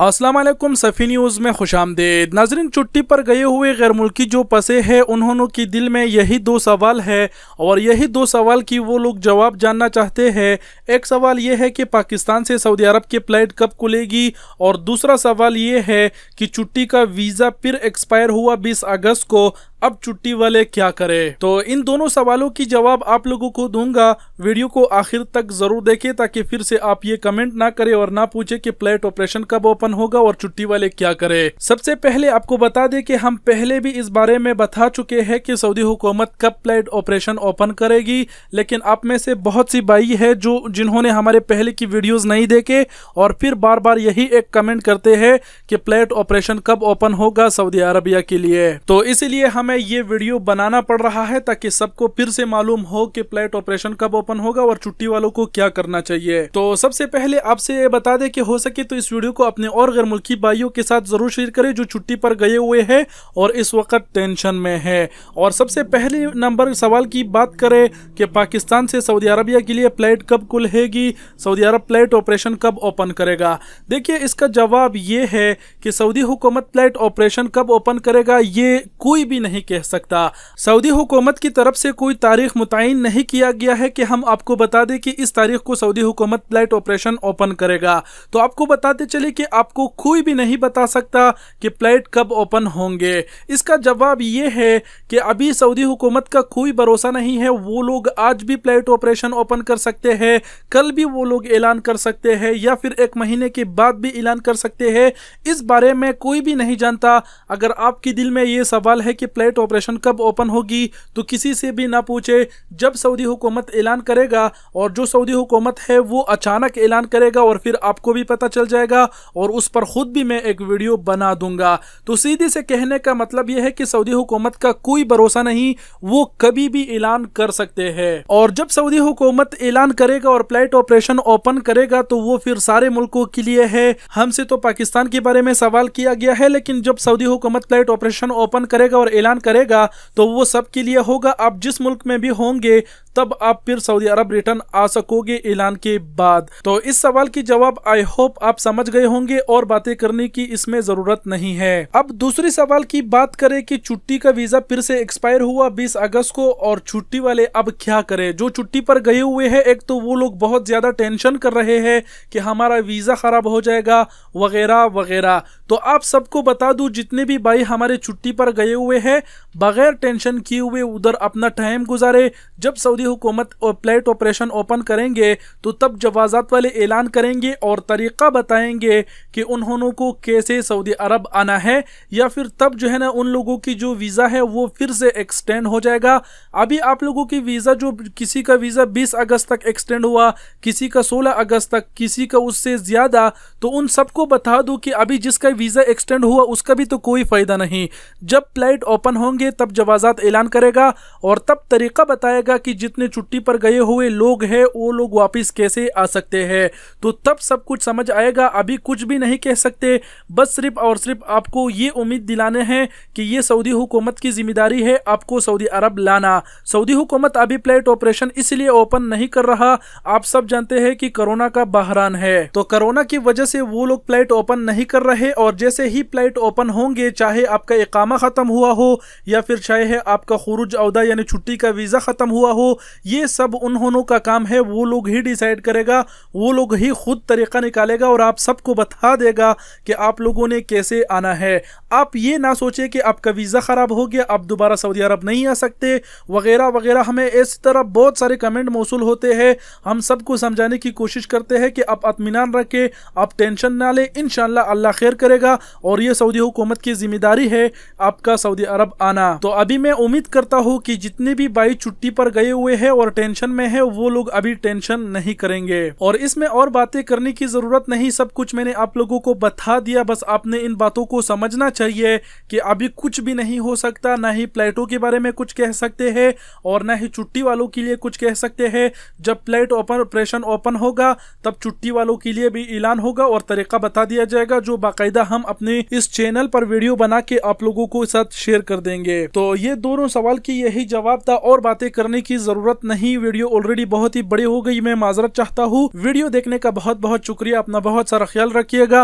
अस्सलाम वालेकुम सफ़ी न्यूज़ में खुश आमदीद। नाज़रीन, छुट्टी पर गए हुए गैर मुल्की जो फंसे हैं उन्होंने के दिल में यही दो सवाल है और यही दो सवाल की वो लोग जवाब जानना चाहते हैं। एक सवाल ये है कि पाकिस्तान से सऊदी अरब की फ़्लाइट कब खुलेगी और दूसरा सवाल ये है कि छुट्टी का वीज़ा फिर एक्सपायर हुआ 20 अगस्त को, अब छुट्टी वाले क्या करें। तो इन दोनों सवालों की जवाब आप लोगों को दूंगा। वीडियो को आखिर तक जरूर देखें ताकि फिर से आप ये कमेंट ना करें और ना पूछे कि फ्लाइट ऑपरेशन कब ओपन होगा और छुट्टी वाले क्या करें। सबसे पहले आपको बता दें कि हम पहले भी इस बारे में बता चुके हैं कि सऊदी हुकूमत कब फ्लाइट ऑपरेशन ओपन करेगी, लेकिन आप में से बहुत सी भाई है जिन्होंने हमारे पहले की वीडियोस नहीं देखे और फिर बार बार यही एक कमेंट करते हैं कि फ्लाइट ऑपरेशन कब ओपन होगा सऊदी अरबिया के लिए। तो इसीलिए हमें ये वीडियो बनाना पड़ रहा है ताकि सबको फिर से मालूम हो कि फ्लाइट ऑपरेशन कब ओपन होगा और छुट्टी वालों को क्या करना चाहिए। तो सबसे पहले आपसे ये बता दें कि हो सके तो इस वीडियो को अपने और गैर मुल्की भाइयों के साथ जरूर शेयर करें जो छुट्टी पर गए हुए हैं और इस वक्त टेंशन में है। और सबसे पहले नंबर सवाल की बात करें कि पाकिस्तान से सऊदी अरबिया के लिए फ्लाइट कब खुलेगी, सऊदी अरब फ्लाइट ऑपरेशन कब ओपन करेगा। देखिए, इसका जवाब ये है कि सऊदी हुकूमत फ्लाइट ऑपरेशन कब ओपन करेगा ये कोई भी नहीं कह सकता। सऊदी हुकूमत की तरफ से कोई तारीख मुतय्यन नहीं किया गया है कि हम आपको बता दें कि इस तारीख को सऊदी हुकूमत फ्लाइट ऑपरेशन ओपन करेगा। तो आपको बताते चले कि आपको कोई भी नहीं बता सकता कि फ्लाइट कब ओपन होंगे। इसका जवाब ये है कि अभी सऊदी हुकूमत का कोई भरोसा नहीं है। वो लोग आज भी फ्लाइट ऑपरेशन ओपन कर सकते हैं, कल भी वो लोग ऐलान कर सकते हैं या फिर एक महीने के बाद भी ऐलान कर सकते हैं। इस बारे में कोई भी नहीं जानता। अगर आपके दिल में ये सवाल है कि फ्लाइट ऑपरेशन कब ओपन होगी तो किसी से भी ना पूछे। जब सऊदी हुकूमत ऐलान करेगा और जो सऊदी हुकूमत है वो अचानक ऐलान करेगा और फिर आपको भी पता चल जाएगा और उस पर खुद भी मैं एक वीडियो बना दूंगा। तो सीधे से कहने का मतलब यह है कि सऊदी हुकूमत का कोई भरोसा नहीं, वो कभी भी ऐलान कर सकते हैं। और जब सऊदी हुकूमत ऐलान करेगा और फ्लाइट ऑपरेशन ओपन करेगा तो वो फिर सारे मुल्कों के लिए है। हमसे तो पाकिस्तान के बारे में सवाल किया गया है, लेकिन जब सऊदी हुकूमत फ्लाइट ऑपरेशन ओपन करेगा और ऐलान करेगा तो वो सब के लिए होगा। आप जिस मुल्क में भी होंगे तब आप फिर सऊदी अरब रिटर्न आ सकोगे ऐलान के बाद। तो इस सवाल की जवाब आई होप आप समझ गए होंगे और बातें करने की इसमें जरूरत नहीं है। अब दूसरी सवाल की बात करें कि छुट्टी का वीजा फिर से एक्सपायर हुआ 20 अगस्त को और छुट्टी वाले अब क्या करें। जो छुट्टी पर गए हुए हैं, एक तो वो लोग बहुत ज्यादा टेंशन कर रहे हैं कि हमारा वीजा खराब हो जाएगा वगैरह वगैरह। तो आप सबको बता दूं, जितने भी भाई हमारे छुट्टी पर गए हुए हैं बगैर टेंशन किए हुए उधर अपना टाइम गुजारे। जब सऊदी हुकूमत और फ्लाइट ऑपरेशन ओपन करेंगे तो तब जवाजात वाले ऐलान करेंगे और तरीका बताएंगे कि उन्होंने को कैसे सऊदी अरब आना है, या फिर तब जो है ना उन लोगों की जो वीज़ा है वो फिर से एक्सटेंड हो जाएगा। अभी आप लोगों की वीज़ा जो किसी का वीज़ा 20 अगस्त तक एक्सटेंड हुआ, किसी का 16 अगस्त तक, किसी का उससे ज़्यादा, तो उन सबको बता दूं कि अभी जिसका वीज़ा एक्सटेंड हुआ उसका भी तो कोई फ़ायदा नहीं। जब फ्लाइट ओपन होंगे तब जवाजात ऐलान करेगा और तब तरीका बताएगा कि जितने छुट्टी पर गए हुए लोग हैं वो लोग वापस कैसे आ सकते हैं। तो तब सब कुछ समझ आएगा। अभी कुछ भी नहीं कह सकते, बस सिर्फ और सिर्फ आपको ये उम्मीद दिलाने हैं कि ये सऊदी हुकूमत की जिम्मेदारी है आपको सऊदी अरब लाना। सऊदी हुकूमत अभी फ्लाइट ऑपरेशन इसलिए ओपन नहीं कर रहा, आप सब जानते हैं कि कोरोना का बहरान है, तो कोरोना की वजह से वो लोग फ्लाइट ओपन नहीं कर रहे। और जैसे ही फ्लाइट ओपन होंगे, चाहे आपका इकामा खत्म हुआ हो या फिर चाहे आपका खुरूज औदा यानी छुट्टी का वीजा खत्म हुआ हो, ये सब उन्होंने का काम है। वो लोग ही डिसाइड करेगा, वो लोग ही खुद तरीका निकालेगा और आप सबको बता देगा कि आप लोगों ने कैसे आना है। आप ये ना सोचे कि आपका वीज़ा ख़राब हो गया, आप दोबारा सऊदी अरब नहीं आ सकते वगैरह वगैरह। हमें इस तरह बहुत सारे कमेंट मौसूल होते हैं। हम सबको समझाने की कोशिश करते हैं कि आप इत्मीनान रखें, आप टेंशन ना लें, इंशाअल्लाह अल्लाह खैर करेगा और ये सऊदी हुकूमत की जिम्मेदारी है आपका सऊदी अरब आना। तो अभी मैं उम्मीद करता हूँ कि जितने भी भाई छुट्टी पर गए हुए हैं और टेंशन में है वो लोग अभी टेंशन नहीं करेंगे और इसमें और बातें करने की जरूरत नहीं। सब कुछ मैंने आप लोगों को बता दिया। बस आपने इन बातों को समझना चाहिए कि अभी कुछ भी नहीं हो सकता। ना ही फ्लाइटों के बारे में कुछ कह सकते हैं और ना ही छुट्टी वालों के लिए कुछ कह सकते हैं। जब फ्लाइट ऑपरेशन ओपन होगा तब छुट्टी वालों के लिए भी ऐलान होगा और तरीका बता दिया जाएगा, जो बाकायदा हम अपने इस चैनल पर वीडियो बना के आप लोगों को साथ शेयर कर देंगे। तो ये दोनों सवाल की यही जवाब था और बातें करने की जरूरत नहीं। वीडियो ऑलरेडी बहुत ही बड़ी हो गई, मैं माजरत चाहता हूँ। वीडियो देखने का बहुत बहुत शुक्रिया। अपना बहुत सारा ख्याल रखिएगा।